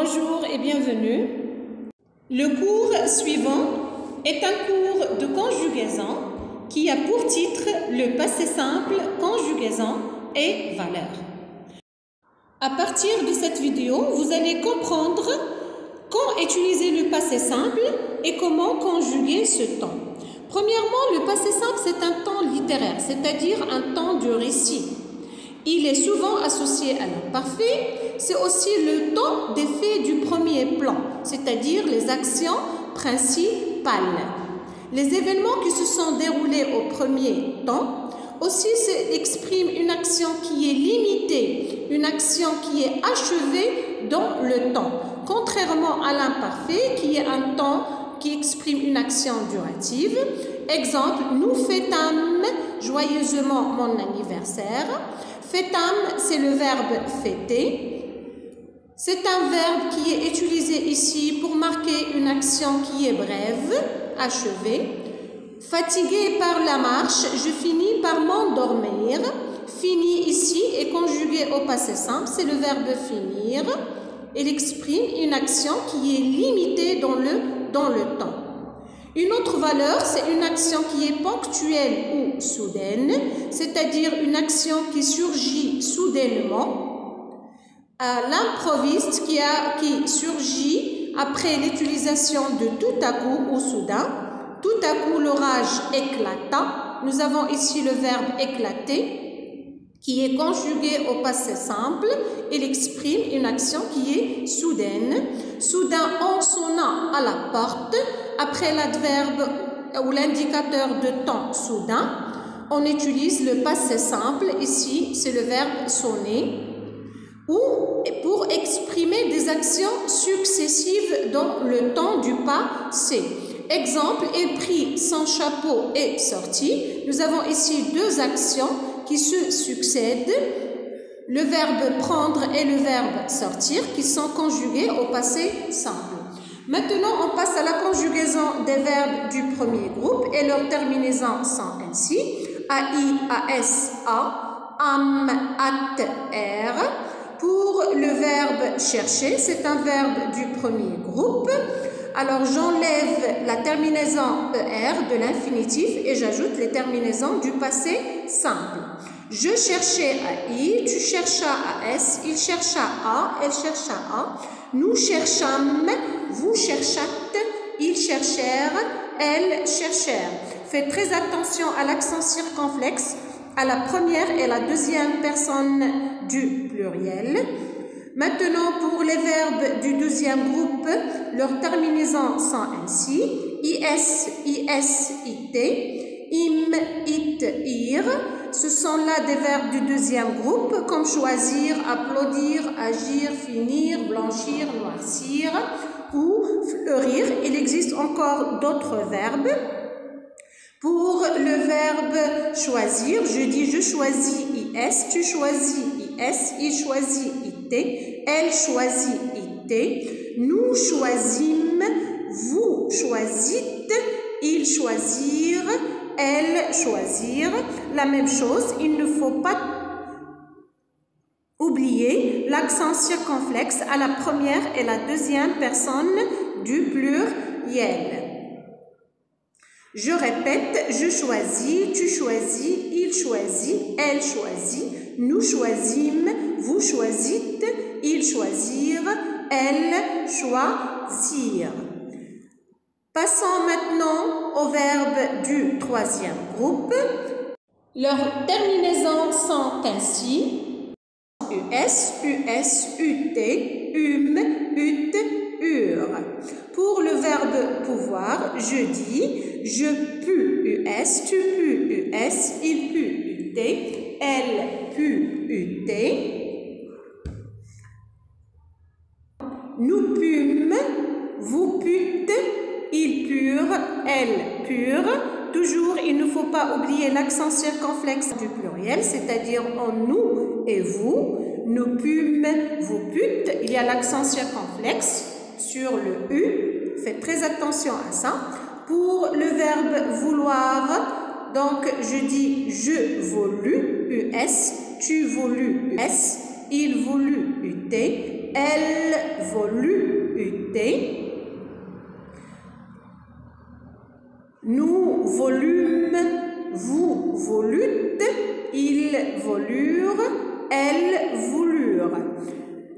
Bonjour et bienvenue. Le cours suivant est un cours de conjugaison qui a pour titre le passé simple, conjugaison et valeur. À partir de cette vidéo, vous allez comprendre quand utiliser le passé simple et comment conjuguer ce temps. Premièrement, le passé simple, c'est un temps littéraire, c'est-à-dire un temps de récit. Il est souvent associé à l'imparfait. C'est aussi le temps des faits du premier plan, c'est-à-dire les actions principales. Les événements qui se sont déroulés au premier temps aussi expriment une action qui est limitée, une action qui est achevée dans le temps, contrairement à l'imparfait qui est un temps qui exprime une action durative. Exemple, nous fêtâmes joyeusement mon anniversaire. Fêtâmes, c'est le verbe fêter. C'est un verbe qui est utilisé ici pour marquer une action qui est brève, achevée. Fatigué par la marche, je finis par m'endormir. Fini ici est conjugué au passé simple, c'est le verbe finir. Il exprime une action qui est limitée dans le temps. Une autre valeur, c'est une action qui est ponctuelle ou soudaine, c'est-à-dire une action qui surgit soudainement. L'improviste qui surgit après l'utilisation de tout à coup ou soudain. Tout à coup, l'orage éclata. Nous avons ici le verbe éclater qui est conjugué au passé simple. Il exprime une action qui est soudaine. Soudain, on sonna à la porte. Après l'adverbe ou l'indicateur de temps soudain, on utilise le passé simple. Ici, c'est le verbe sonner. Ou pour exprimer des actions successives dans le temps du passé. Exemple, il prit son chapeau et sortit. Nous avons ici deux actions qui se succèdent. Le verbe prendre et le verbe sortir qui sont conjugués au passé simple. Maintenant, on passe à la conjugaison des verbes du premier groupe et leurs terminaisons sont ainsi. AI, AS, A, AM, AT, R. Pour le verbe chercher, c'est un verbe du premier groupe. Alors, j'enlève la terminaison ER de l'infinitif et j'ajoute les terminaisons du passé simple. Je cherchais AI, tu cherchas AS, il chercha A, elle chercha A. Nous cherchâmes, vous cherchâtes, ils cherchèrent, elles cherchèrent. Faites très attention à l'accent circonflexe, à la première et la deuxième personne du pluriel. Maintenant, pour les verbes du deuxième groupe, leurs terminaisons sont ainsi. IS, IS, IT, IM, IT, IR. Ce sont là des verbes du deuxième groupe, comme choisir, applaudir, agir, finir, blanchir, noircir ou fleurir. Il existe encore d'autres verbes. Pour le verbe choisir, je dis je choisis IS, tu choisis IS, il choisit IT, elle choisit IT, nous choisîmes, vous choisîtes, ils choisirent, elles choisirent. La même chose, il ne faut pas oublier l'accent circonflexe à la première et la deuxième personne du pluriel. Je répète, je choisis, tu choisis, il choisit, elle choisit, nous choisîmes, vous choisîtes, ils choisirent, elles choisirent. Passons maintenant au verbe du troisième groupe. Leurs terminaisons sont ainsi. US, US, UT, UT, UR. Pour le verbe pouvoir, je dis je pus US, tu pus US, il put UT, elle put UT. Nous pûmes, vous pûtes, ils purent, elles purent. Toujours, il ne faut pas oublier l'accent circonflexe du pluriel, c'est-à-dire en nous et vous. Nous pûmes, vous pûtes. Il y a l'accent circonflexe sur le U. Faites très attention à ça. Pour le verbe vouloir, donc je dis je voulus, US, tu voulus, US, il voulut, UT, elle voulut uter. Nous volûmes, vous voulûtes, ils voulurent, elles voulurent.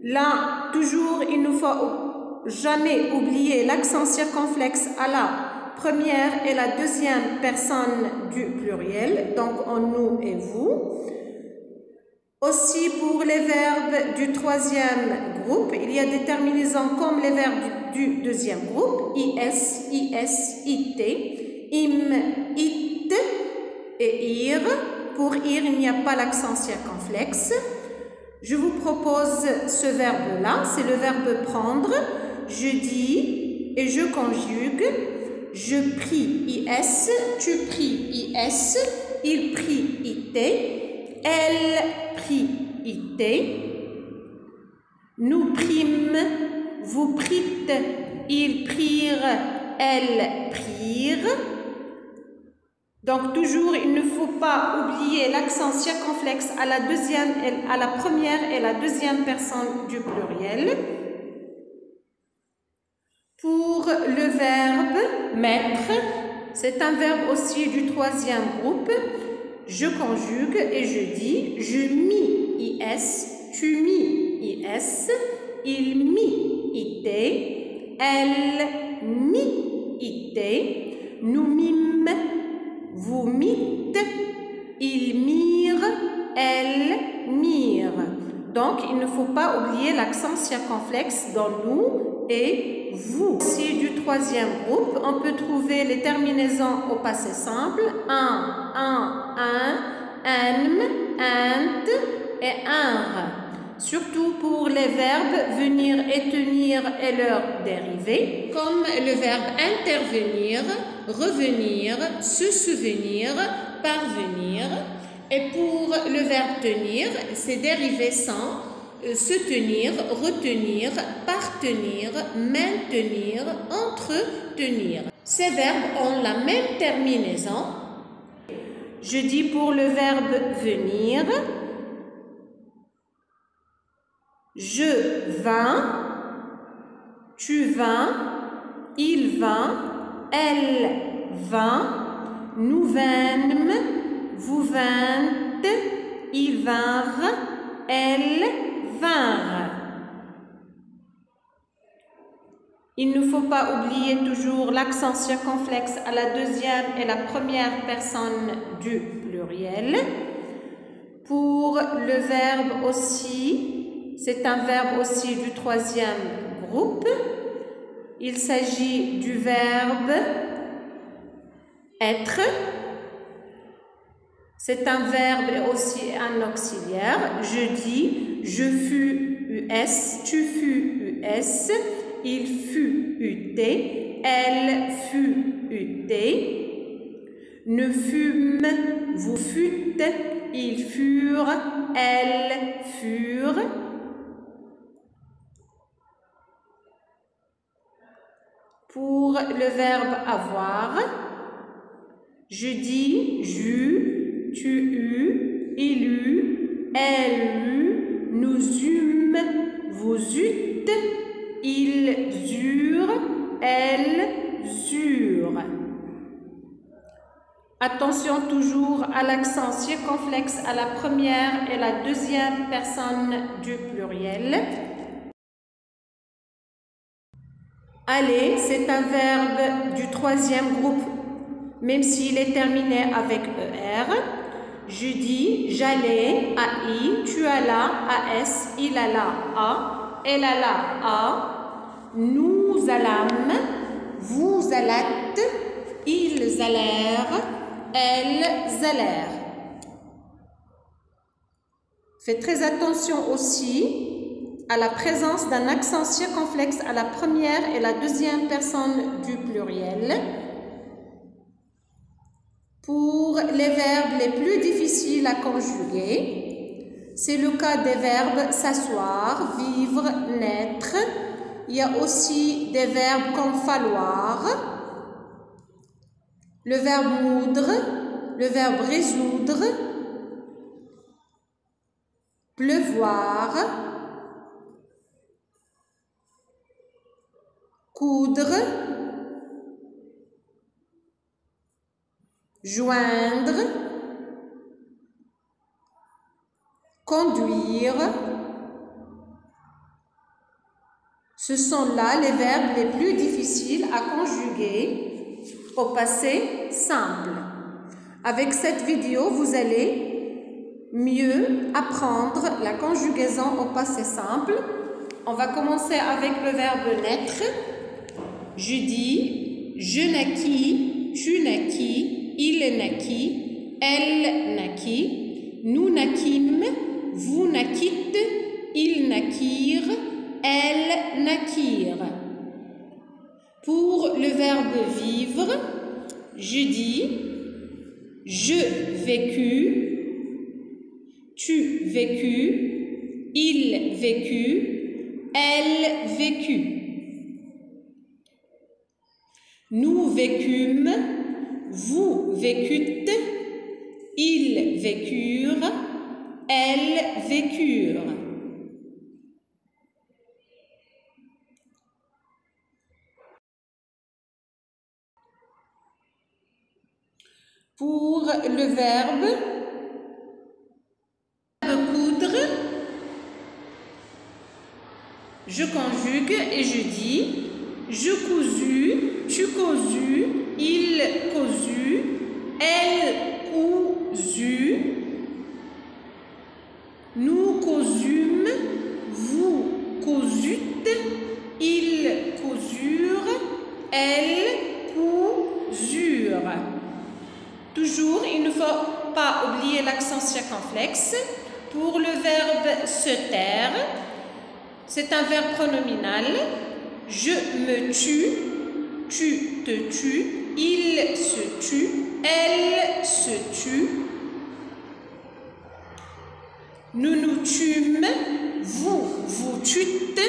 Là, toujours, il ne faut jamais oublier l'accent circonflexe à la première et la deuxième personne du pluriel, donc en nous et vous. Aussi, pour les verbes du troisième groupe, il y a des terminaisons comme les verbes du deuxième groupe, is, it, im, it et ir. Pour ir, il n'y a pas l'accent circonflexe. Je vous propose ce verbe-là, c'est le verbe prendre. Je dis et je conjugue. Je prie, is, tu pries, is, il prie, it, elle prie, it, nous prîmes, vous prîtes, ils prirent, elles prirent. Donc toujours, il ne faut pas oublier l'accent circonflexe à la première et la deuxième personne du pluriel. Pour le verbe mettre, c'est un verbe aussi du troisième groupe. Je conjugue et je dis, je mis, is, tu mis, is, il mit, it, elle mit, it, nous mîmes, vous mîtes, ils mirent, elles mirent. Donc, il ne faut pas oublier l'accent circonflexe dans nous et vous. Aussi, du troisième groupe, on peut trouver les terminaisons au passé simple. Un, ant et un. Surtout pour les verbes venir et tenir et leurs dérivés, comme le verbe intervenir, revenir, se souvenir, parvenir. Et pour le verbe tenir, ses dérivés sont se tenir, retenir, partenir, maintenir, entretenir. Ces verbes ont la même terminaison. Je dis pour le verbe venir, je vins, tu vins, il vint, elle vint, nous vînmes, vous vîntes, ils vinrent, elles vinrent. Il ne faut pas oublier toujours l'accent circonflexe à la deuxième et la première personne du pluriel. Pour le verbe aussi, c'est un verbe aussi du troisième groupe. Il s'agit du verbe être. C'est un verbe et aussi un auxiliaire. Je dis, je fus, us, tu fus, us, il fut, ut, elle fut, ut, nous fûmes, vous fûtes, ils furent, elles furent. Pour le verbe avoir, je dis, j'eus, tu eus, il eut, elle eut, nous eûmes, vous eûtes, ils eurent, elles eurent. Attention toujours à l'accent circonflexe à la première et la deuxième personne du pluriel. Aller, c'est un verbe du troisième groupe, même s'il est terminé avec ER. Je dis, j'allais, AI, tu allas, AS, il alla, A, elle alla, A, nous allâmes, vous allâtes, ils allèrent, elles allèrent. Faites très attention aussi à la présence d'un accent circonflexe à la première et la deuxième personne du pluriel. Pour les verbes les plus difficiles à conjuguer, c'est le cas des verbes s'asseoir, vivre, naître. Il y a aussi des verbes comme falloir, le verbe moudre, le verbe résoudre, pleuvoir, coudre, joindre, conduire. Ce sont là les verbes les plus difficiles à conjuguer au passé simple. Avec cette vidéo, vous allez mieux apprendre la conjugaison au passé simple. On va commencer avec le verbe naître. Je dis, je naquis, tu naquis, il naquit, elle naquit, nous naquîmes, vous naquîtes, ils naquirent, elles naquirent. Pour le verbe vivre, je dis, je vécus, tu vécus, il vécut, elle vécut. Nous vécûmes, vous vécûtes, ils vécurent, elles vécurent. Pour le verbe coudre, je conjugue et je dis je cousus, tu cousus, il cousu, elle cousu, nous cousûmes, vous cousûtes, ils cousurent, elles cousurent. Toujours, il ne faut pas oublier l'accent circonflexe. Pour le verbe se taire, c'est un verbe pronominal. Je me tue, tu te tues, il se tue, elle se tue. Nous nous tûmes, vous vous tûtes,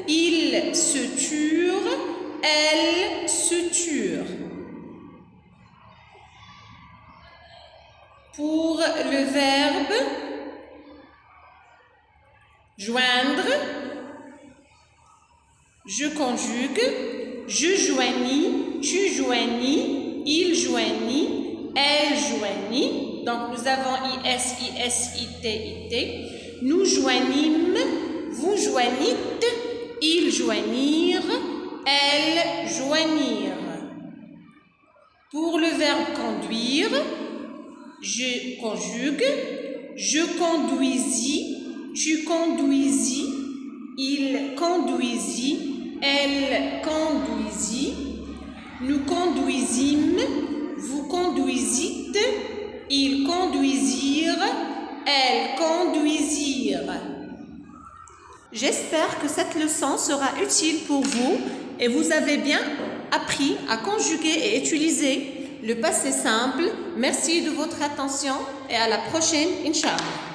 ils se turent, elles se turent. Pour le verbe joindre, je conjugue, je joignis, tu joignis, il joignit, elle joignit. Donc nous avons IS, IS, IT, IT. Nous joignîmes, vous joignîtes, ils joignirent, elles joignirent. Pour le verbe conduire, je conjugue, je conduisis, tu conduisis, il conduisit, elle conduisit, nous conduisîmes, vous conduisîtes, ils conduisirent, elles conduisirent. J'espère que cette leçon sera utile pour vous et vous avez bien appris à conjuguer et utiliser le passé simple. Merci de votre attention et à la prochaine, Inch'Allah.